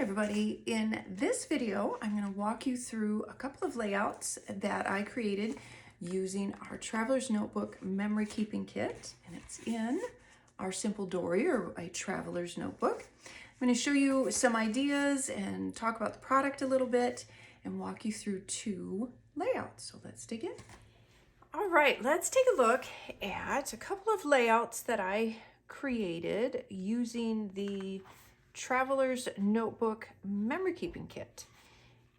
everybody. In this video, I'm going to walk you through a couple of layouts that I created using our Traveler's Notebook Memory Keeping Kit, and it's in our Simple Dory or a Traveler's Notebook. I'm going to show you some ideas and talk about the product a little bit and walk you through two layouts. So let's dig in. All right, let's take a look at a couple of layouts that I created using the Traveler's Notebook Memory Keeping Kit.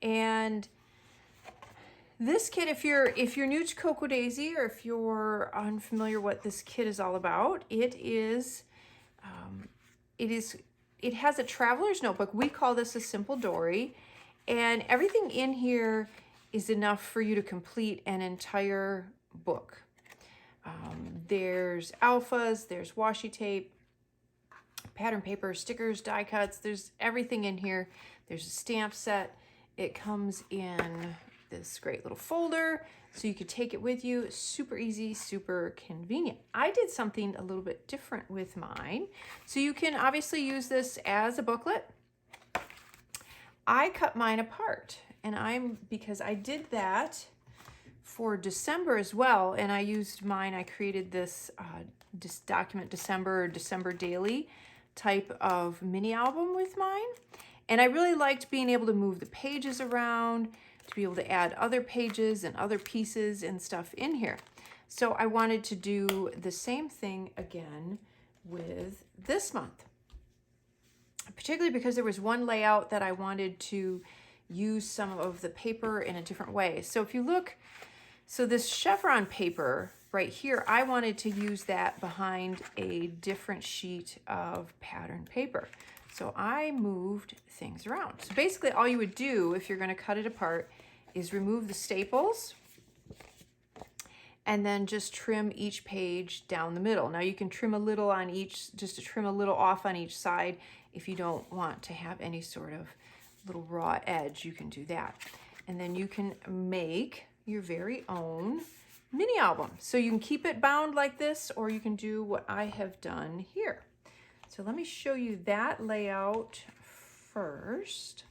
And this kit, if you're new to Cocoa Daisy or if you're unfamiliar what this kit is all about, it has a Traveler's Notebook. We call this a Simple Dory, and everything in here is enough for you to complete an entire book. There's alphas, there's washi tape, pattern paper, stickers, die cuts, there's everything in here. There's a stamp set. It comes in this great little folder, so you could take it with you. Super easy, super convenient. I did something a little bit different with mine. So you can obviously use this as a booklet. I cut mine apart, and because I did that for December as well, and I used mine, I created this document December daily type of mini album with mine. And I really liked being able to move the pages around, to be able to add other pages and other pieces and stuff in here. So I wanted to do the same thing again with this month, particularly because there was one layout that I wanted to use some of the paper in a different way. So if you look, so this chevron paper right here, I wanted to use that behind a different sheet of pattern paper. So I moved things around. So basically all you would do if you're going to cut it apart is remove the staples and then just trim each page down the middle. Now you can trim a little on each, just to trim a little off on each side. If you don't want to have any sort of little raw edge, you can do that. And then you can make your very own mini album. So you can keep it bound like this, or you can do what I have done here. So let me show you that layout first.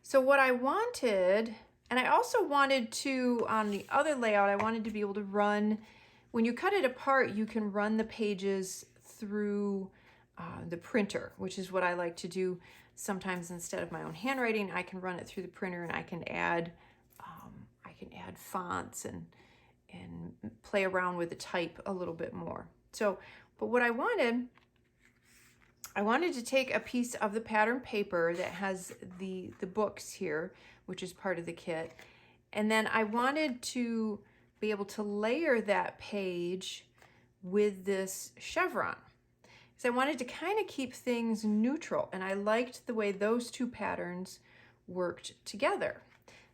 So what I wanted, and I also wanted to, on the other layout, I wanted to be able to run, when you cut it apart, you can run the pages through the printer, which is what I like to do. Sometimes instead of my own handwriting, I can run it through the printer, and I can add fonts and play around with the type a little bit more. So, but what I wanted to take a piece of the pattern paper that has the books here, which is part of the kit, and then I wanted to be able to layer that page with this chevron. So I wanted to kind of keep things neutral, and I liked the way those two patterns worked together.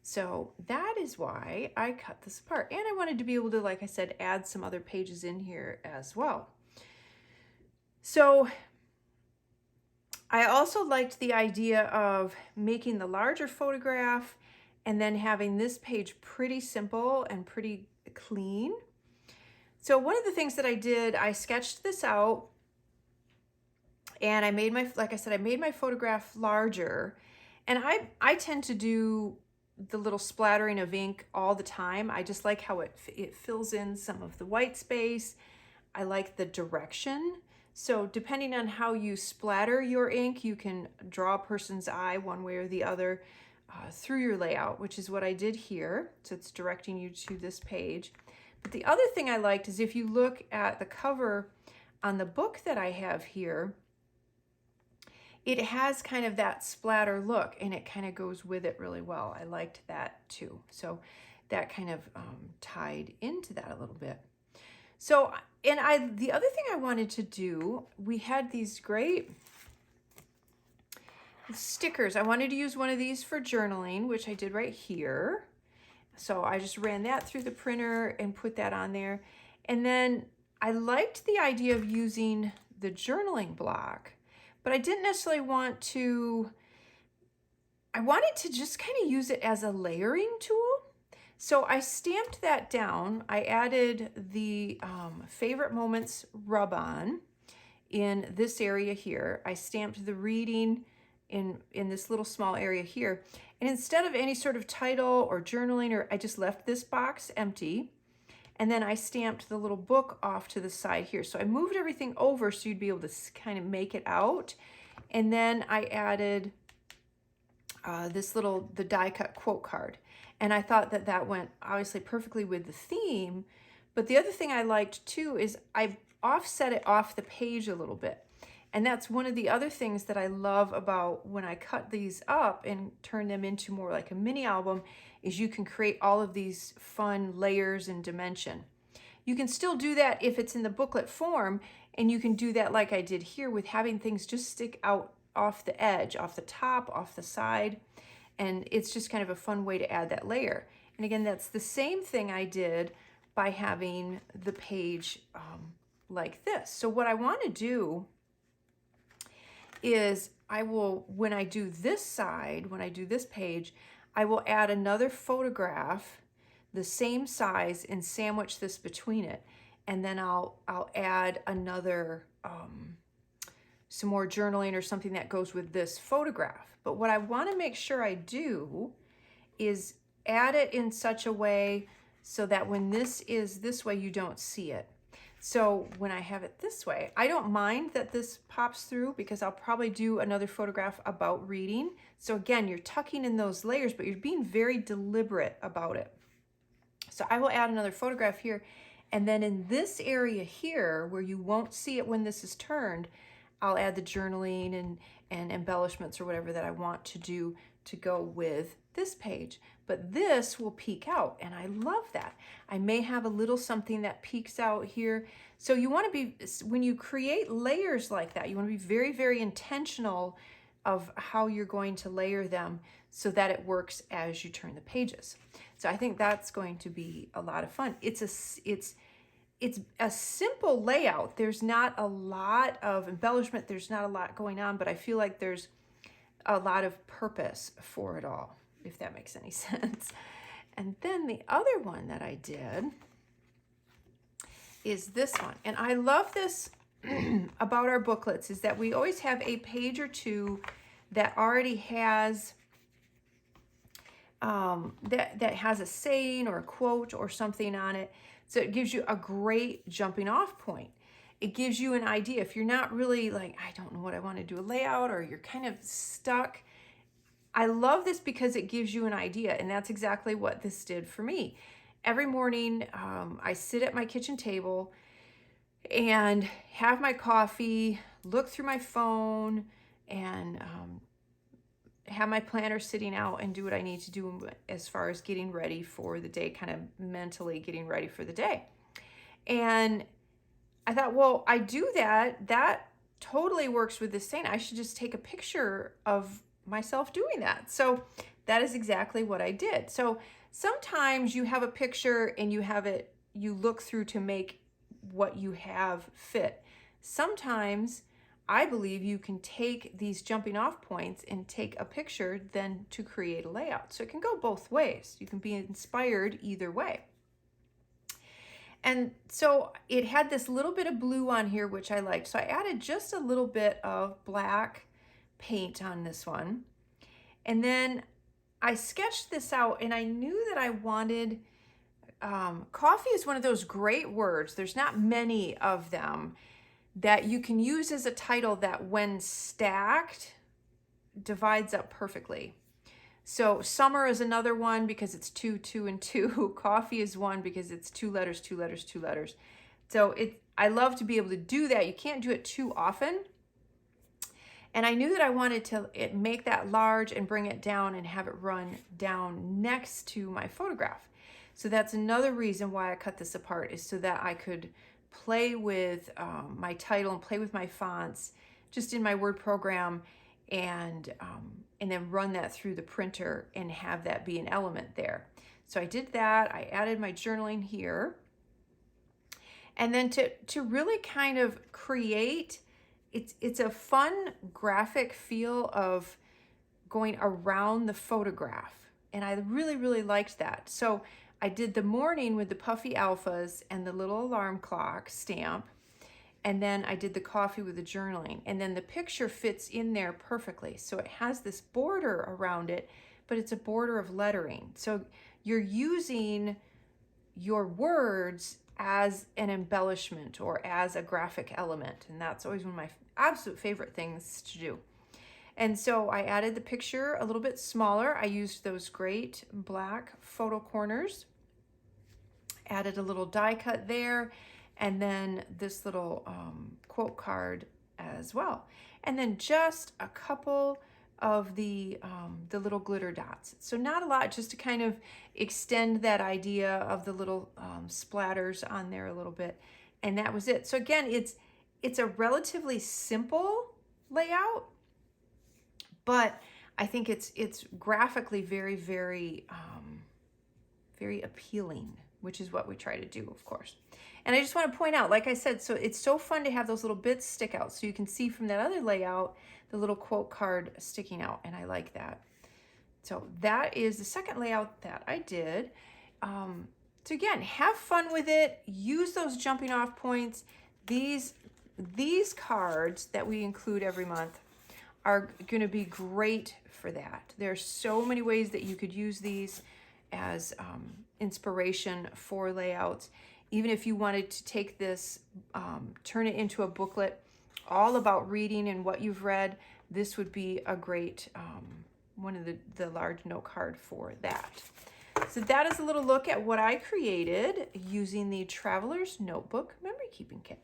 So that is why I cut this apart. And I wanted to be able to, like I said, add some other pages in here as well. So I also liked the idea of making the larger photograph and then having this page pretty simple and pretty clean. So one of the things that I did, I sketched this out, and I made my, like I said, I made my photograph larger, and I tend to do the little splattering of ink all the time. I just like how it fills in some of the white space. I like the direction. So depending on how you splatter your ink, you can draw a person's eye one way or the other through your layout, which is what I did here. So it's directing you to this page. But the other thing I liked is if you look at the cover on the book that I have here, it has kind of that splatter look, and it kind of goes with it really well. I liked that too. So that kind of tied into that a little bit. So, and the other thing I wanted to do, we had these great stickers. I wanted to use one of these for journaling, which I did right here. So I just ran that through the printer and put that on there. And then I liked the idea of using the journaling block, but I didn't necessarily want to, I wanted to just kind of use it as a layering tool. So I stamped that down. I added the Favorite Moments rub-on in this area here. I stamped the reading in this little small area here. And instead of any sort of title or journaling, or I just left this box empty. And then I stamped the little book off to the side here. So I moved everything over so you'd be able to kind of make it out. And then I added the die cut quote card. And I thought that that went obviously perfectly with the theme. But the other thing I liked too is I offset it off the page a little bit. And that's one of the other things that I love about when I cut these up and turn them into more like a mini album, is you can create all of these fun layers and dimension. You can still do that if it's in the booklet form, and you can do that like I did here with having things just stick out off the edge, off the top, off the side, and it's just kind of a fun way to add that layer. And again, that's the same thing I did by having the page like this. So what I want to do is when I do this side, when I do this page, I will add another photograph the same size and sandwich this between it. And then I'll add another, some more journaling or something that goes with this photograph. But what I want to make sure I do is add it in such a way so that when this is this way, you don't see it. So when I have it this way, I don't mind that this pops through because I'll probably do another photograph about reading. So again, you're tucking in those layers, but you're being very deliberate about it. So I will add another photograph here. And then in this area here, where you won't see it when this is turned, I'll add the journaling and embellishments or whatever that I want to do to go with this page. But this will peek out, and I love that. I may have a little something that peeks out here. So you want to be, when you create layers like that, you want to be very, very intentional of how you're going to layer them so that it works as you turn the pages. So I think that's going to be a lot of fun. It's a simple layout. There's not a lot of embellishment. There's not a lot going on, but I feel like there's a lot of purpose for it all, if that makes any sense. And then the other one that I did is this one. And I love this about our booklets, is that we always have a page or two that already has that has a saying or a quote or something on it. So it gives you a great jumping off point. It gives you an idea. If you're not really like, I don't know what I want to do a layout, or you're kind of stuck, I love this because it gives you an idea. And that's exactly what this did for me. Every morning, I sit at my kitchen table and have my coffee, look through my phone, and have my planner sitting out and do what I need to do as far as getting ready for the day, kind of mentally getting ready for the day. And I thought, well, I do that. That totally works with this saying. I should just take a picture of myself doing that. So that is exactly what I did. So sometimes you have a picture and you look through to make what you have fit. Sometimes I believe you can take these jumping off points and take a picture then to create a layout. So it can go both ways. You can be inspired either way. And so it had this little bit of blue on here, which I liked. So I added just a little bit of black paint on this one. And then I sketched this out, and I knew that I wanted, coffee is one of those great words. There's not many of them that you can use as a title that when stacked divides up perfectly. So summer is another one because it's 2, 2, and 2. Coffee is one because it's 2 letters, 2 letters, 2 letters. So I love to be able to do that. You can't do it too often. And I knew that I wanted to make that large and bring it down and have it run down next to my photograph. So that's another reason why I cut this apart, is so that I could play with my title and play with my fonts just in my Word program, and then run that through the printer and have that be an element there. So I did that. I added my journaling here. And then to really kind of create, it's a fun graphic feel of going around the photograph. And I really, really liked that. So I did the morning with the puffy alphas and the little alarm clock stamp. And then I did the coffee with the journaling. And then the picture fits in there perfectly. So it has this border around it, but it's a border of lettering. So you're using your words as an embellishment or as a graphic element. And that's always one of my absolute favorite things to do. And so I added the picture a little bit smaller. I used those great black photo corners, added a little die cut there, and then this little quote card as well. And then just a couple of the little glitter dots. So not a lot, just to kind of extend that idea of the little splatters on there a little bit. And that was it. So again, it's a relatively simple layout, but I think it's graphically very, very, very appealing, which is what we try to do, of course. And I just want to point out, like I said, so it's so fun to have those little bits stick out. So you can see from that other layout, the little quote card sticking out, and I like that. So that is the second layout that I did. So again, have fun with it. Use those jumping off points. These cards that we include every month are going to be great for that. There's so many ways that you could use these as inspiration for layouts. Even if you wanted to take this, turn it into a booklet all about reading and what you've read, this would be a great, one of the large note card for that. So that is a little look at what I created using the Traveler's Notebook Memory Keeping Kit.